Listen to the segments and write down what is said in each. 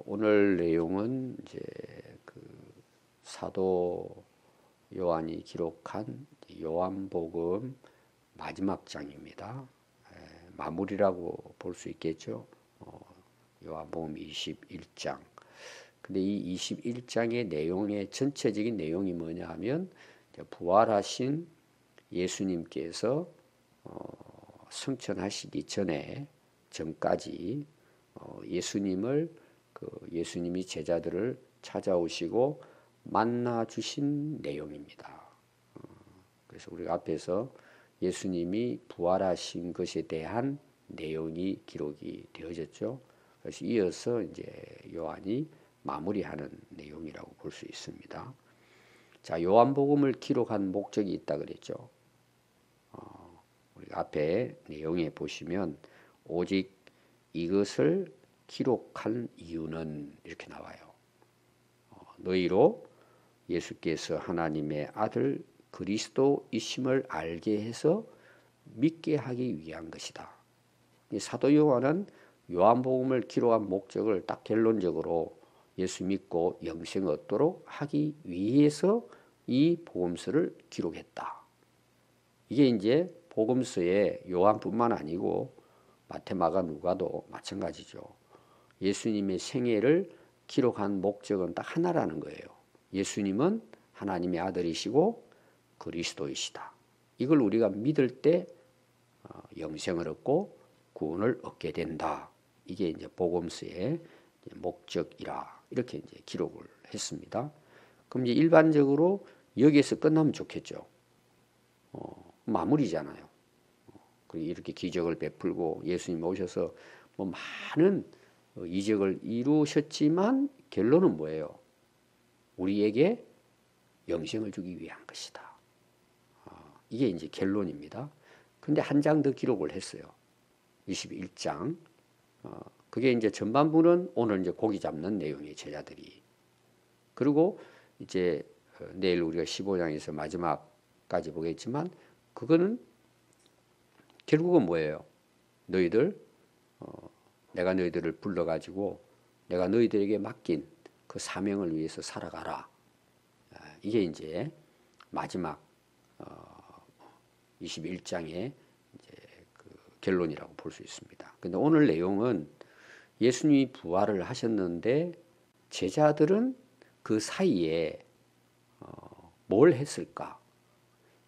오늘 내용은 이제 그 사도 요한이 기록한 요한복음 마지막 장입니다. 마무리라고 볼 수 있겠죠. 요한복음 21장. 근데 이 21장의 내용의 전체적인 내용이 뭐냐 하면 부활하신 예수님께서 승천하시기 전까지 예수님이 제자들을 찾아오시고 만나 주신 내용입니다. 그래서 우리가 앞에서 예수님이 부활하신 것에 대한 내용이 기록이 되어졌죠. 그래서 이어서 이제 요한이 마무리하는 내용이라고 볼 수 있습니다. 자, 요한복음을 기록한 목적이 있다 그랬죠. 우리가 앞에 내용에 보시면 오직 이것을 기록한 이유는 이렇게 나와요. 너희로 예수께서 하나님의 아들 그리스도이심을 알게 해서 믿게 하기 위한 것이다. 사도 요한은 요한복음을 기록한 목적을 딱 결론적으로 예수 믿고 영생 얻도록 하기 위해서 이 복음서를 기록했다. 이게 이제 복음서에 요한뿐만 아니고 마태, 마가, 누가도 마찬가지죠. 예수님의 생애를 기록한 목적은 딱 하나라는 거예요. 예수님은 하나님의 아들이시고 그리스도이시다. 이걸 우리가 믿을 때 영생을 얻고 구원을 얻게 된다. 이게 이제 복음서의 목적이라 이렇게 이제 기록을 했습니다. 그럼 이제 일반적으로 여기에서 끝나면 좋겠죠. 마무리잖아요. 그리고 이렇게 기적을 베풀고 예수님 오셔서 뭐 많은 이적을 이루셨지만 결론은 뭐예요? 우리에게 영생을 주기 위한 것이다. 이게 이제 결론입니다. 근데 한 장 더 기록을 했어요. 21장. 그게 이제 전반부는 오늘 이제 고기 잡는 내용이 제자들이. 그리고 이제 내일 우리가 15장에서 마지막까지 보겠지만 그거는 결국은 뭐예요? 너희들 내가 너희들을 불러가지고 내가 너희들에게 맡긴 그 사명을 위해서 살아가라. 이게 이제 마지막 21장의 이제 그 결론이라고 볼 수 있습니다. 근데 오늘 내용은 예수님이 부활을 하셨는데 제자들은 그 사이에 뭘 했을까?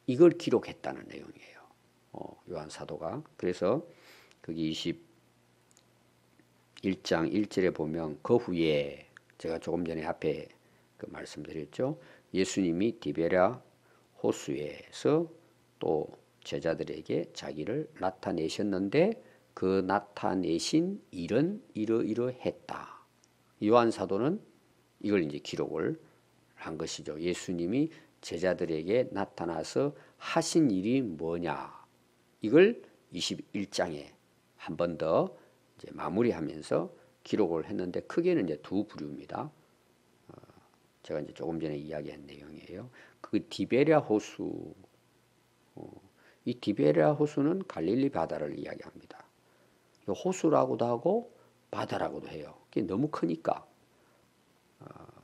이걸 기록했다는 내용이에요. 요한 사도가. 그래서 거기 21장 1절에 보면 그 후에 제가 조금 전에 앞에 그 말씀드렸죠. 예수님이 디베랴 호수에서 또 제자들에게 자기를 나타내셨는데 그 나타내신 일은 이러이러했다. 요한 사도는 이걸 이제 기록을 한 것이죠. 예수님이 제자들에게 나타나서 하신 일이 뭐냐. 이걸 21장에 한 번 더 이제 마무리하면서 기록을 했는데 크게는 이제 두 부류입니다. 제가 이제 조금 전에 이야기한 내용이에요. 그 디베랴 호수, 이 디베랴 호수는 갈릴리 바다를 이야기합니다. 호수라고도 하고 바다라고도 해요. 그게 너무 크니까.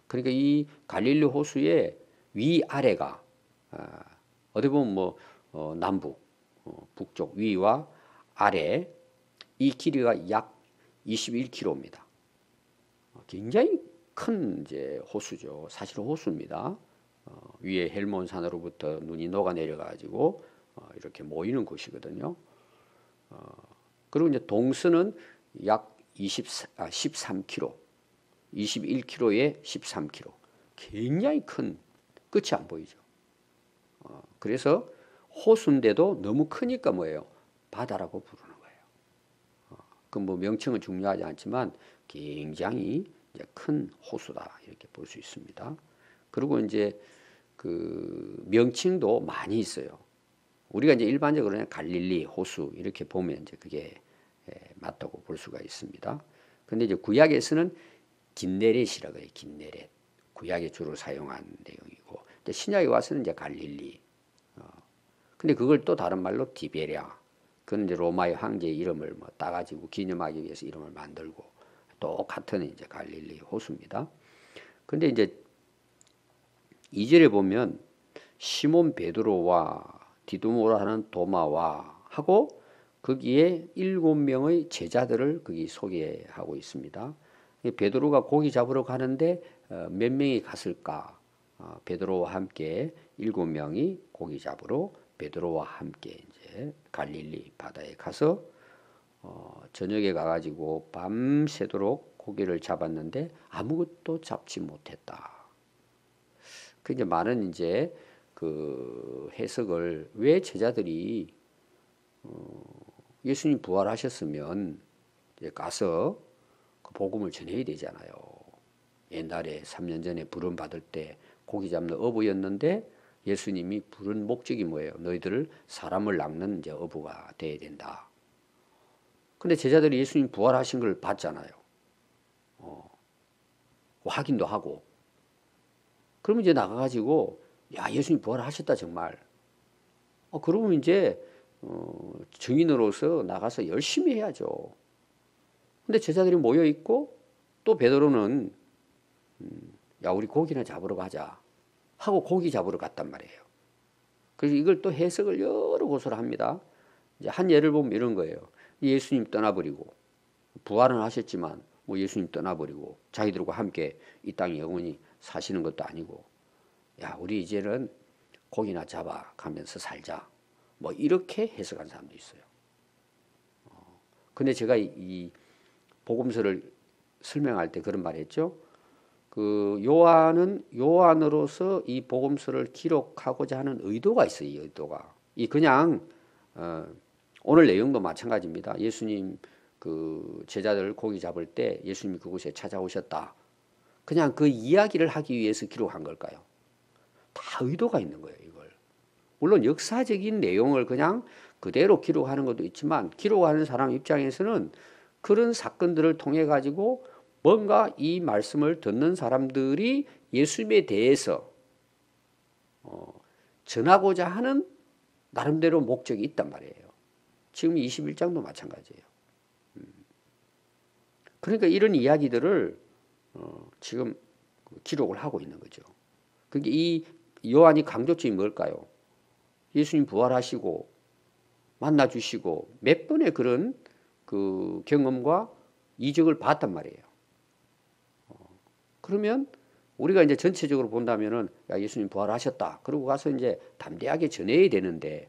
그러니까 이 갈릴리 호수의 위아래가 어디 보면 뭐 남북, 북쪽 위와 아래 이 길이가 약 21km입니다. 굉장히 큰 이제 호수죠. 사실 호수입니다. 위에 헬몬산으로부터 눈이 녹아 내려가지고 이렇게 모이는 곳이거든요. 그리고 이제 동서는 약 13km, 21km에 13km. 굉장히 큰 끝이 안 보이죠. 그래서 호수인데도 너무 크니까 뭐예요? 바다라고 부르는 거예요. 그 뭐 명칭은 중요하지 않지만 굉장히 이제 큰 호수다 이렇게 볼 수 있습니다. 그리고 이제 그 명칭도 많이 있어요. 우리가 이제 일반적으로 그냥 갈릴리 호수 이렇게 보면 이제 그게 맞다고 볼 수가 있습니다. 근데 이제 구약에서는 긴네렛이라고 해요. 긴네렛. 구약에 주로 사용한 내용이고 이제 신약에 와서는 이제 갈릴리. 근데 그걸 또 다른 말로 디베랴. 그건 이제 로마의 황제의 이름을 뭐 따가지고 기념하기 위해서 이름을 만들고 똑같은 이제 갈릴리 호수입니다. 근데 이제 2절에 보면 시몬 베드로와 디두모라 하는 도마와 하고 거기에 7명의 제자들을 거기 소개하고 있습니다. 베드로가 고기 잡으러 가는데 몇 명이 갔을까? 베드로와 함께 7명이 고기 잡으러 베드로와 함께 이제 갈릴리 바다에 가서 저녁에 가가지고 밤새도록 고기를 잡았는데 아무것도 잡지 못했다. 그 이제 많은 이제 그 해석을 왜 제자들이 예수님 부활하셨으면 이제 가서 그 복음을 전해야 되잖아요. 옛날에 3년 전에 부름 받을 때 고기 잡는 어부였는데 예수님이 부른 목적이 뭐예요? 너희들을 사람을 낚는 이제 어부가 돼야 된다. 근데 제자들이 예수님 부활하신 걸 봤잖아요. 확인도 하고. 그러면 이제 나가가지고 야 예수님 부활하셨다 정말. 그러면 이제 증인으로서 나가서 열심히 해야죠. 근데 제자들이 모여 있고 또 베드로는 야 우리 고기나 잡으러 가자 하고 고기 잡으러 갔단 말이에요. 그래서 이걸 또 해석을 여러 곳으로 합니다. 이제 한 예를 보면 이런 거예요. 예수님 떠나버리고 부활은 하셨지만 뭐 예수님 떠나버리고 자기들과 함께 이 땅에 영원히 사시는 것도 아니고 야 우리 이제는 고기나 잡아 가면서 살자 뭐 이렇게 해석한 사람도 있어요. 근데 제가 이 복음서를 설명할 때 그런 말 했죠. 그 요한은 요한으로서 이 복음서를 기록하고자 하는 의도가 있어요. 이 의도가. 이 그냥 오늘 내용도 마찬가지입니다. 예수님 그 제자들 고기 잡을 때 예수님이 그곳에 찾아오셨다. 그냥 그 이야기를 하기 위해서 기록한 걸까요? 다 의도가 있는 거예요, 이걸. 물론 역사적인 내용을 그냥 그대로 기록하는 것도 있지만 기록하는 사람 입장에서는 그런 사건들을 통해 가지고 뭔가 이 말씀을 듣는 사람들이 예수님에 대해서 전하고자 하는 나름대로 목적이 있단 말이에요. 지금 21장도 마찬가지예요. 그러니까 이런 이야기들을 지금 기록을 하고 있는 거죠. 그러니까 이 요한이 강조점이 뭘까요? 예수님 부활하시고 만나 주시고 몇 번의 그런 그 경험과 이적을 봤단 말이에요. 그러면 우리가 이제 전체적으로 본다면은 야 예수님 부활하셨다. 그러고 가서 이제 담대하게 전해야 되는데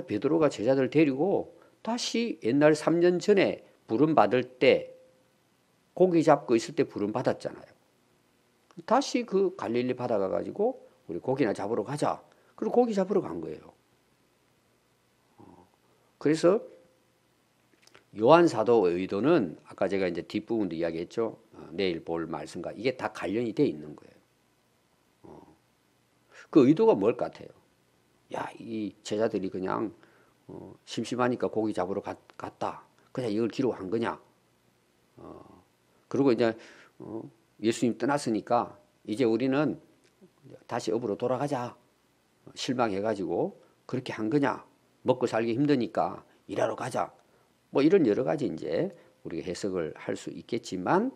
베드로가 제자들 데리고 다시 옛날 3년 전에 부름 받을 때 고기 잡고 있을 때 부름 받았잖아요. 다시 그 갈릴리 바다 가가지고 우리 고기나 잡으러 가자. 그리고 고기 잡으러 간 거예요. 그래서 요한 사도의 의도는 아까 제가 이제 뒷부분도 이야기했죠. 내일 볼 말씀과 이게 다 관련이 돼 있는 거예요. 그 의도가 뭘 같아요? 야, 이 제자들이 그냥 심심하니까 고기 잡으러 갔다. 그냥 이걸 기록한 거냐? 그리고 이제 예수님 떠났으니까 이제 우리는 다시 업으로 돌아가자. 실망해가지고 그렇게 한 거냐? 먹고 살기 힘드니까 일하러 가자. 뭐 이런 여러 가지 이제 우리가 해석을 할 수 있겠지만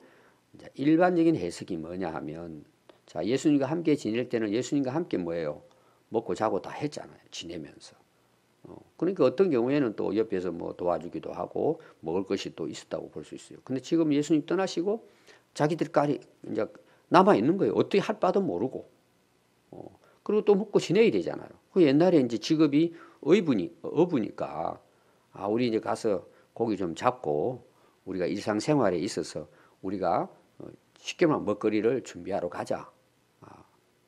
일반적인 해석이 뭐냐 하면 자 예수님과 함께 지낼 때는 예수님과 함께 뭐예요? 먹고 자고 다 했잖아요. 지내면서. 그러니까 어떤 경우에는 또 옆에서 뭐 도와주기도 하고 먹을 것이 또 있었다고 볼 수 있어요. 근데 지금 예수님 떠나시고 자기들까지 이제 남아 있는 거예요. 어떻게 할 바도 모르고. 그리고 또 먹고 지내야 되잖아요. 그 옛날에 이제 직업이 어부니까 우리 이제 가서 고기 좀 잡고 우리가 일상생활에 있어서 우리가 쉽게 말하면 먹거리를 준비하러 가자.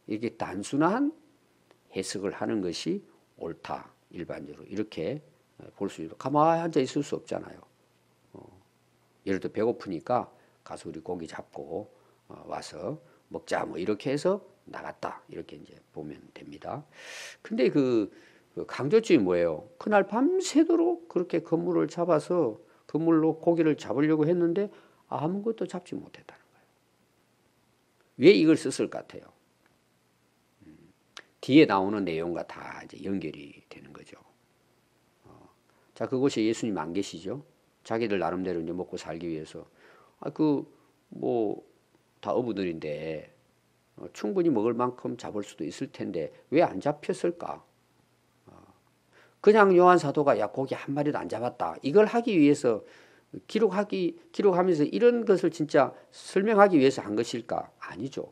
이렇게 단순한 해석을 하는 것이 옳다. 일반적으로 이렇게 볼 수 있고 가만히 앉아 있을 수 없잖아요. 예를 들어 배고프니까 가서 우리 고기 잡고 와서 먹자 뭐 이렇게 해서 나갔다 이렇게 이제 보면 됩니다. 근데 그 강조점이 뭐예요? 그날 밤새도록 그렇게 그물을 잡아서 그물로 고기를 잡으려고 했는데 아무것도 잡지 못했다는 거예요. 왜 이걸 썼을 것 같아요? 뒤에 나오는 내용과 다 이제 연결이 되는 거죠. 자, 그곳에 예수님 안 계시죠? 자기들 나름대로 이제 먹고 살기 위해서 뭐 다 어부들인데 충분히 먹을 만큼 잡을 수도 있을 텐데 왜 안 잡혔을까? 그냥 요한 사도가 야 고기 한 마리도 안 잡았다. 이걸 하기 위해서 기록하면서 이런 것을 진짜 설명하기 위해서 한 것일까? 아니죠.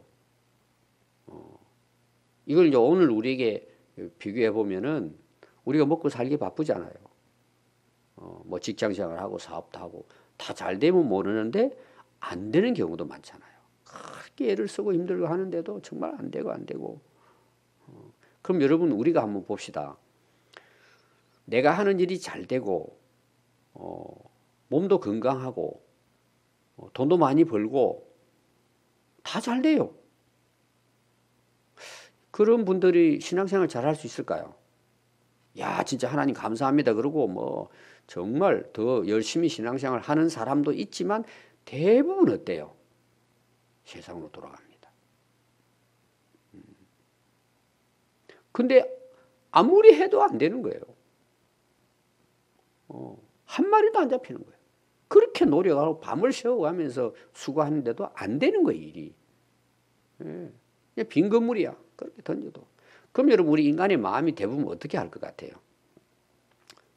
이걸 이제 오늘 우리에게 비교해 보면은 우리가 먹고 살기 바쁘잖아요. 뭐 직장 생활하고 사업도 하고 다 잘 되면 모르는데 안 되는 경우도 많잖아요. 그렇게 애를 쓰고 힘들고 하는데도 정말 안 되고. 그럼 여러분 우리가 한번 봅시다. 내가 하는 일이 잘 되고 몸도 건강하고 돈도 많이 벌고 다 잘 돼요. 그런 분들이 신앙생활 잘 할 수 있을까요? 야, 진짜 하나님 감사합니다. 그러고 뭐 정말 더 열심히 신앙생활 하는 사람도 있지만 대부분 어때요? 세상으로 돌아갑니다. 근데 아무리 해도 안 되는 거예요. 한 마리도 안 잡히는 거예요. 그렇게 노력하고 밤을 새워가면서 수고하는데도 안 되는 거예요, 일이. 그냥 빈 건물이야. 그렇게 던져도. 그럼 여러분 우리 인간의 마음이 대부분 어떻게 할 것 같아요?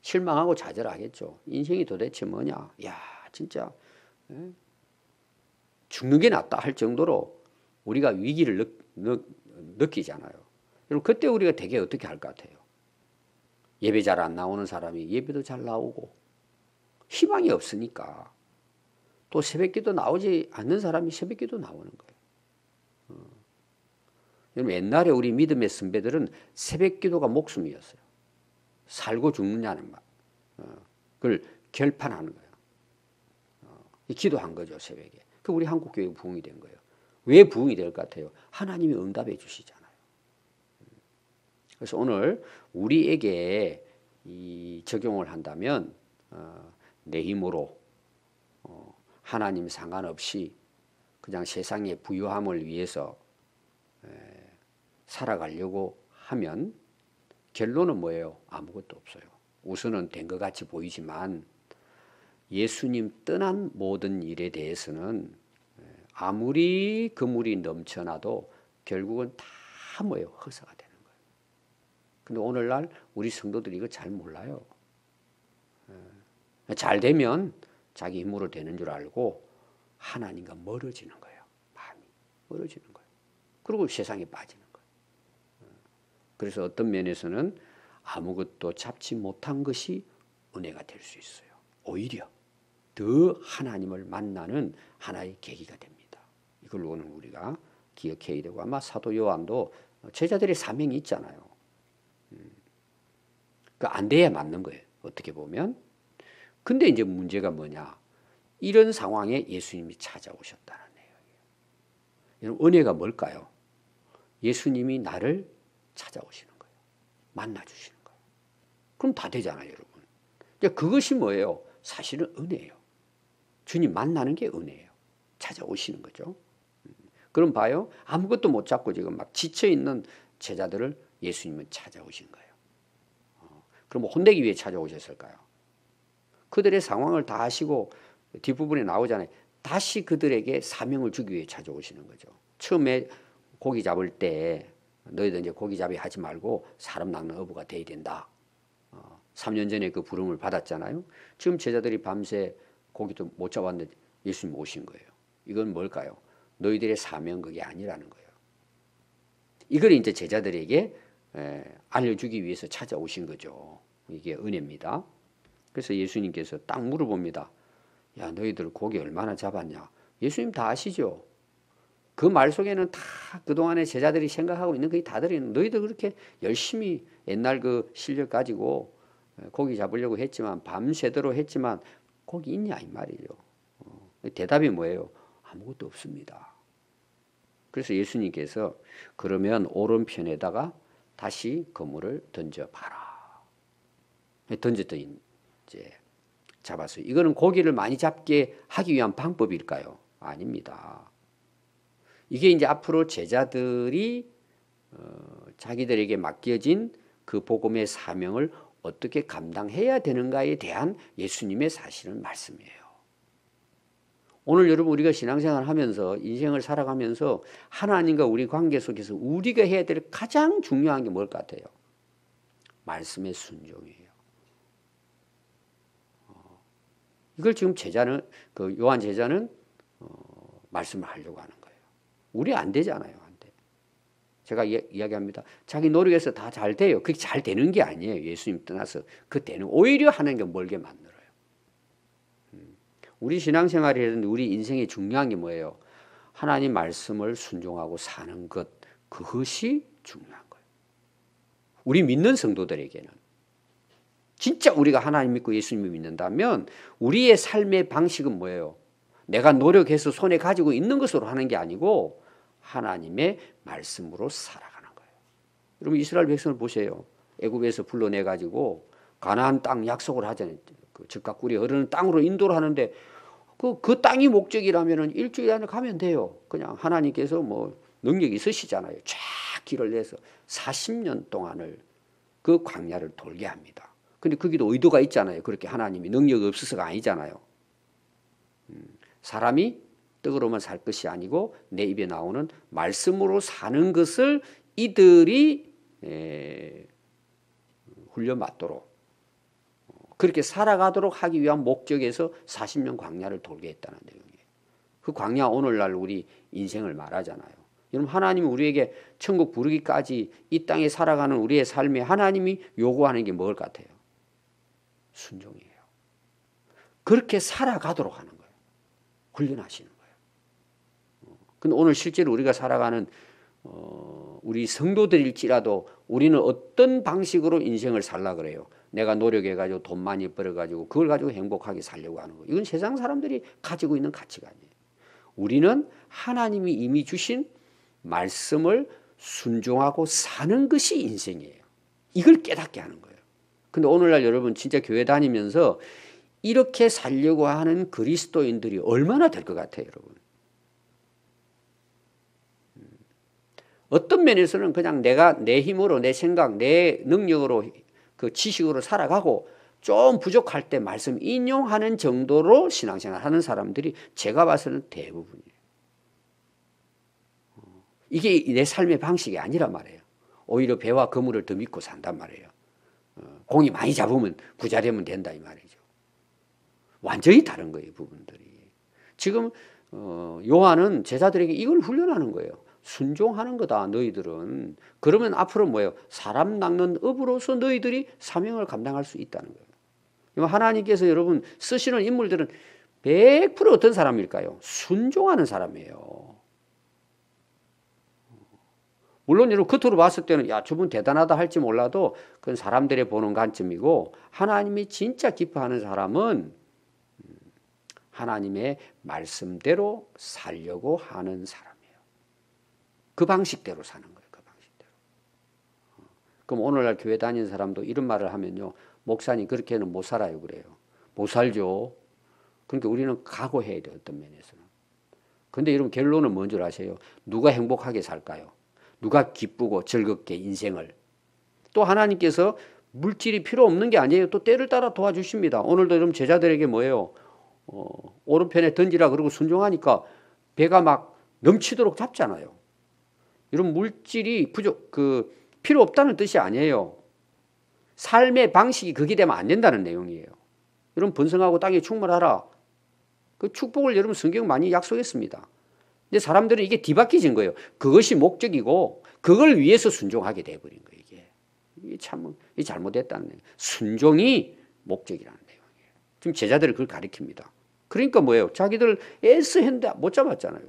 실망하고 좌절하겠죠. 인생이 도대체 뭐냐? 야, 진짜 죽는 게 낫다 할 정도로 우리가 위기를 느끼잖아요. 여러분 그때 우리가 되게 어떻게 할 것 같아요? 예배 잘 안 나오는 사람이 예배도 잘 나오고 희망이 없으니까 또 새벽기도 나오지 않는 사람이 새벽기도 나오는 거예요. 여러분 옛날에 우리 믿음의 선배들은 새벽기도가 목숨이었어요. 살고 죽느냐는 말. 그걸 결판하는 거예요. 기도한 거죠 새벽에. 그 우리 한국교회 부흥이 된 거예요. 왜 부흥이 될 것 같아요? 하나님이 응답해 주시잖아요. 그래서 오늘 우리에게 이 적용을 한다면 내 힘으로 하나님 상관없이 그냥 세상의 부유함을 위해서 살아가려고 하면 결론은 뭐예요? 아무것도 없어요. 우선은 된 것 같이 보이지만 예수님 떠난 모든 일에 대해서는 아무리 그물이 넘쳐나도 결국은 다 뭐예요? 허사가 되는 거예요. 근데 오늘날 우리 성도들이 이거 잘 몰라요. 잘 되면 자기 힘으로 되는 줄 알고 하나님과 멀어지는 거예요. 마음이 멀어지는 거예요. 그리고 세상에 빠지는 거예요. 그래서 어떤 면에서는 아무것도 잡지 못한 것이 은혜가 될 수 있어요. 오히려 더 하나님을 만나는 하나의 계기가 됩니다. 이걸 오늘 우리가 기억해야 되고 아마 사도 요한도 제자들의 사명이 있잖아요. 그 안 돼야 맞는 거예요. 어떻게 보면. 근데 이제 문제가 뭐냐. 이런 상황에 예수님이 찾아오셨다는 얘기예요. 은혜가 뭘까요? 예수님이 나를 찾아오시는 거예요. 만나주시는 거예요. 그럼 다 되잖아요, 여러분. 그것이 뭐예요? 사실은 은혜예요. 주님 만나는 게 은혜예요. 찾아오시는 거죠. 그럼 봐요. 아무것도 못 잡고 지금 막 지쳐있는 제자들을 예수님은 찾아오신 거예요. 그럼 혼내기 위해 찾아오셨을까요? 그들의 상황을 다 하시고 뒷부분에 나오잖아요. 다시 그들에게 사명을 주기 위해 찾아오시는 거죠. 처음에 고기 잡을 때 너희들 이제 고기잡이 하지 말고 사람 낚는 어부가 돼야 된다. 3년 전에 그 부름을 받았잖아요. 지금 제자들이 밤새 고기도 못 잡았는데 예수님 오신 거예요. 이건 뭘까요? 너희들의 사명 그게 아니라는 거예요. 이걸 이제 제자들에게 알려주기 위해서 찾아오신 거죠. 이게 은혜입니다. 그래서 예수님께서 딱 물어봅니다. 야, 너희들 고기 얼마나 잡았냐? 예수님 다 아시죠? 그 말 속에는 다 그동안에 제자들이 생각하고 있는 게 다 들어있는 너희들 그렇게 열심히 옛날 그 실력 가지고 고기 잡으려고 했지만 밤새도록 했지만 고기 있냐 이 말이죠. 대답이 뭐예요? 아무것도 없습니다. 그래서 예수님께서 그러면 오른편에다가 다시 그물을 던져봐라. 던졌더니 이제 잡았어요. 이거는 고기를 많이 잡게 하기 위한 방법일까요? 아닙니다. 이게 이제 앞으로 제자들이 자기들에게 맡겨진 그 복음의 사명을 어떻게 감당해야 되는가에 대한 예수님의 사실은 말씀이에요. 오늘 여러분 우리가 신앙생활 하면서 인생을 살아가면서 하나님과 우리 관계 속에서 우리가 해야 될 가장 중요한 게 뭘 것 같아요? 말씀의 순종이에요. 이걸 지금 제자는 그 요한 제자는 말씀을 하려고 하는 거예요. 우리 안 되잖아요. 안 돼. 제가 이야기합니다. 자기 노력에서 다 잘 돼요. 그게 잘 되는 게 아니에요. 예수님 떠나서 그 되는 오히려 하는 게 멀게 만들어요. 우리 신앙생활이라든지 우리 인생에 중요한 게 뭐예요? 하나님 말씀을 순종하고 사는 것, 그것이 중요한 거예요. 우리 믿는 성도들에게는 진짜 우리가 하나님 믿고 예수님을 믿는다면 우리의 삶의 방식은 뭐예요? 내가 노력해서 손에 가지고 있는 것으로 하는 게 아니고 하나님의 말씀으로 살아가는 거예요. 여러분 이스라엘 백성을 보세요. 애굽에서 불러내 가지고 가나안 땅 약속을 하잖아요. 그 즉각 꿀이 흐르는 땅으로 인도를 하는데 그 땅이 목적이라면 일주일 안에 가면 돼요. 그냥 하나님께서 뭐 능력이 있으시잖아요. 쫙 길을 내서 40년 동안을 그 광야를 돌게 합니다. 근데 거기도 의도가 있잖아요. 그렇게 하나님이 능력이 없어서가 아니잖아요. 사람이 떡으로만 살 것이 아니고 내 입에 나오는 말씀으로 사는 것을 이들이 훈련받도록 그렇게 살아가도록 하기 위한 목적에서 40년 광야를 돌게 했다는 내용이에요. 그 광야 오늘날 우리 인생을 말하잖아요. 여러분 하나님이 우리에게 천국 부르기까지 이 땅에 살아가는 우리의 삶에 하나님이 요구하는 게 뭘 같아요? 순종이에요. 그렇게 살아가도록 하는 거예요. 훈련하시는 거예요. 근데 오늘 실제로 우리가 살아가는 우리 성도들일지라도 우리는 어떤 방식으로 인생을 살라 그래요? 내가 노력해가지고 돈 많이 벌어가지고 그걸 가지고 행복하게 살려고 하는 거. 이건 세상 사람들이 가지고 있는 가치관이에요. 우리는 하나님이 이미 주신 말씀을 순종하고 사는 것이 인생이에요. 이걸 깨닫게 하는 거예요. 근데 오늘날 여러분 진짜 교회 다니면서 이렇게 살려고 하는 그리스도인들이 얼마나 될 것 같아요, 여러분? 어떤 면에서는 그냥 내가 내 힘으로, 내 생각, 내 능력으로, 그 지식으로 살아가고 좀 부족할 때 말씀 인용하는 정도로 신앙생활 하는 사람들이 제가 봐서는 대부분이에요. 이게 내 삶의 방식이 아니란 말이에요. 오히려 배와 그물을 더 믿고 산단 말이에요. 공이 많이 잡으면 부자 되면 된다 이 말이죠. 완전히 다른 거예요, 부분들이. 지금 요한은 제자들에게 이걸 훈련하는 거예요. 순종하는 거다 너희들은. 그러면 앞으로 뭐예요? 사람 낚는 업으로서 너희들이 사명을 감당할 수 있다는 거예요. 하나님께서 여러분 쓰시는 인물들은 100% 어떤 사람일까요? 순종하는 사람이에요. 물론 여러분 겉으로 봤을 때는 야 저분 대단하다 할지 몰라도 그건 사람들의 보는 관점이고 하나님이 진짜 기뻐하는 사람은 하나님의 말씀대로 살려고 하는 사람이에요. 그 방식대로 사는 거예요. 그 방식대로. 그럼 오늘날 교회 다니는 사람도 이런 말을 하면요. 목사님 그렇게는 못 살아요 그래요. 못 살죠. 그러니까 우리는 각오해야 돼요. 어떤 면에서는. 근데 여러분 결론은 뭔 줄 아세요? 누가 행복하게 살까요? 누가 기쁘고 즐겁게 인생을. 또 하나님께서 물질이 필요 없는 게 아니에요. 또 때를 따라 도와주십니다. 오늘도 여러분 제자들에게 뭐예요? 오른편에 던지라 그러고 순종하니까 배가 막 넘치도록 잡잖아요. 이런 물질이 필요 없다는 뜻이 아니에요. 삶의 방식이 그게 되면 안 된다는 내용이에요. 여러분 번성하고 땅에 충만하라. 그 축복을 여러분 성경 많이 약속했습니다. 근데 사람들은 이게 뒤바뀌진 거예요. 그것이 목적이고 그걸 위해서 순종하게 돼버린 거예요. 이게 참 잘못됐다는 거예요. 순종이 목적이라는 내용이에요. 지금 제자들을 그걸 가리킵니다. 그러니까 뭐예요? 자기들 애써 했는데 못 잡았잖아요.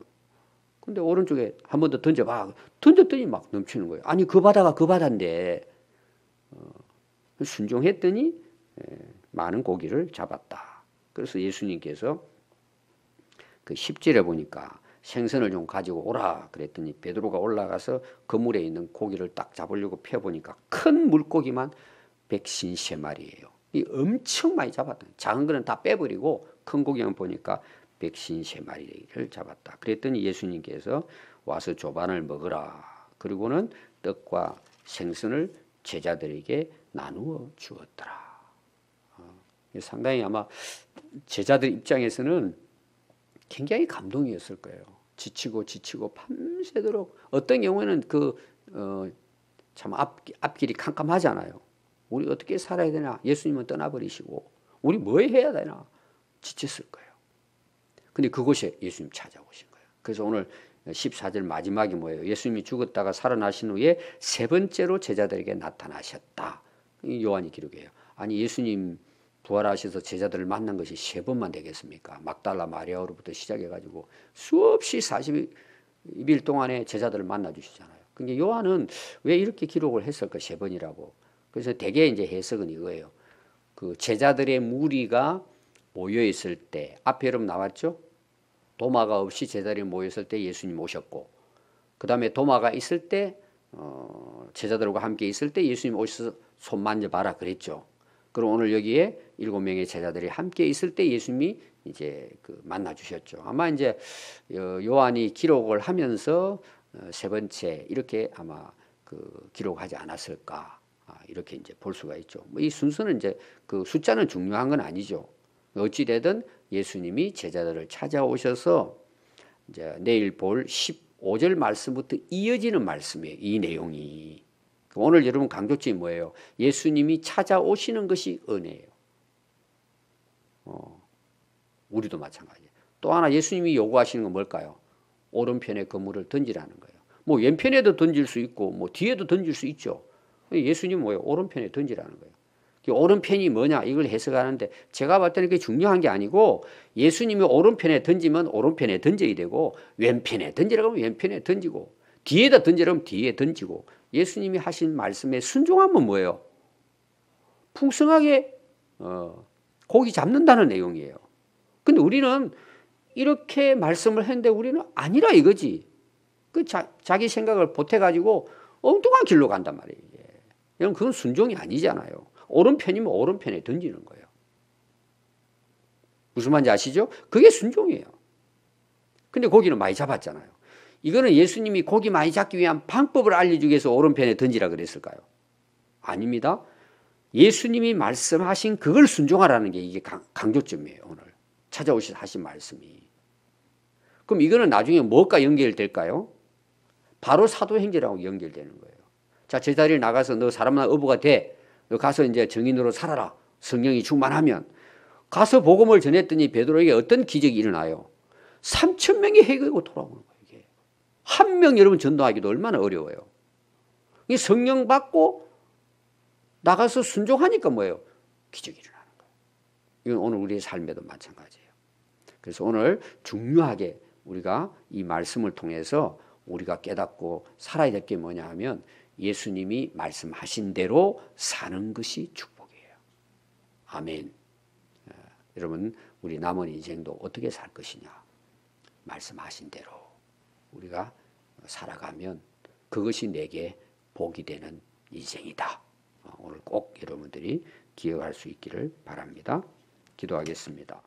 근데 오른쪽에 한 번 더 던져봐. 던졌더니 막 넘치는 거예요. 아니 그 바다가 그 바다인데 순종했더니 많은 고기를 잡았다. 그래서 예수님께서 그 10절에 보니까 생선을 좀 가지고 오라 그랬더니 베드로가 올라가서 그물에 있는 고기를 딱 잡으려고 펴보니까 큰 물고기만 153마리예요. 이 엄청 많이 잡았다. 작은 거는 다 빼버리고 큰 고기만 보니까 153마리를 잡았다. 그랬더니 예수님께서 와서 조반을 먹으라. 그리고는 떡과 생선을 제자들에게 나누어 주었더라. 상당히 아마 제자들 입장에서는 굉장히 감동이었을 거예요. 지치고 밤새도록 어떤 경우에는 참 앞길이 캄캄하잖아요. 우리 어떻게 살아야 되나? 예수님은 떠나버리시고 우리 뭐 해야 되나? 지쳤을 거예요. 근데 그곳에 예수님 찾아오신 거예요. 그래서 오늘 14절 마지막이 뭐예요? 예수님이 죽었다가 살아나신 후에 세 번째로 제자들에게 나타나셨다. 요한이 기록해요. 아니 예수님 부활하셔서 제자들을 만난 것이 세 번만 되겠습니까? 막달라 마리아로부터 시작해가지고 수없이 40일 동안에 제자들을 만나주시잖아요. 그러니까 요한은 왜 이렇게 기록을 했을까? 세 번이라고. 그래서 대개 이제 해석은 이거예요. 그 제자들의 무리가 모여있을 때, 앞에 여러분 나왔죠? 도마가 없이 제자들이 모였을 때 예수님 오셨고, 그 다음에 도마가 있을 때, 제자들과 함께 있을 때 예수님 오셔서 손 만져봐라 그랬죠. 그럼 오늘 여기에 7명의 제자들이 함께 있을 때 예수님이 이제 만나 주셨죠. 아마 이제 요한이 기록을 하면서 세 번째 이렇게 아마 기록하지 않았을까 이렇게 이제 볼 수가 있죠. 이 순서는 이제 숫자는 중요한 건 아니죠. 어찌 되든 예수님이 제자들을 찾아오셔서 이제 내일 볼 15절 말씀부터 이어지는 말씀이에요. 이 내용이. 오늘 여러분 강조점이 뭐예요? 예수님이 찾아오시는 것이 은혜예요. 우리도 마찬가지예요. 또 하나 예수님이 요구하시는 건 뭘까요? 오른편에 그물을 던지라는 거예요. 뭐 왼편에도 던질 수 있고 뭐 뒤에도 던질 수 있죠. 예수님은 뭐예요? 오른편에 던지라는 거예요. 오른편이 뭐냐 이걸 해석하는데 제가 봤을 때는 그게 중요한 게 아니고 예수님이 오른편에 던지면 오른편에 던져야 되고 왼편에 던지라고 하면 왼편에 던지고 뒤에다 던지라면 뒤에 던지고 예수님이 하신 말씀에 순종하면 뭐예요? 풍성하게 고기 잡는다는 내용이에요. 근데 우리는 이렇게 말씀을 했는데 우리는 아니라 이거지. 자기 생각을 보태가지고 엉뚱한 길로 간단 말이에요. 여러분 그건 순종이 아니잖아요. 오른편이면 오른편에 던지는 거예요. 무슨 말인지 아시죠? 그게 순종이에요. 근데 고기는 많이 잡았잖아요. 이거는 예수님이 고기 많이 잡기 위한 방법을 알려주기 위해서 오른편에 던지라 그랬을까요? 아닙니다. 예수님이 말씀하신 그걸 순종하라는 게 이게 강조점이에요. 오늘 찾아오셔서 하신 말씀이. 그럼 이거는 나중에 뭐가 연결될까요? 바로 사도행전하고 연결되는 거예요. 자, 제자리에 나가서 너 사람만 어부가 돼. 너 가서 이제 증인으로 살아라. 성령이 충만하면. 가서 복음을 전했더니 베드로에게 어떤 기적이 일어나요? 3,000명이 해결하고 돌아오는 거예요. 이게. 한 명 여러분 전도하기도 얼마나 어려워요. 이 성령 받고 나가서 순종하니까 뭐예요? 기적이 일어나는 거예요. 이건 오늘 우리의 삶에도 마찬가지예요. 그래서 오늘 중요하게 우리가 이 말씀을 통해서 우리가 깨닫고 살아야 될 게 뭐냐 하면 예수님이 말씀하신 대로 사는 것이 축복이에요. 아멘. 여러분 우리 남은 인생도 어떻게 살 것이냐. 말씀하신 대로 우리가 살아가면 그것이 내게 복이 되는 인생이다. 오늘 꼭 여러분들이 기억할 수 있기를 바랍니다. 기도하겠습니다.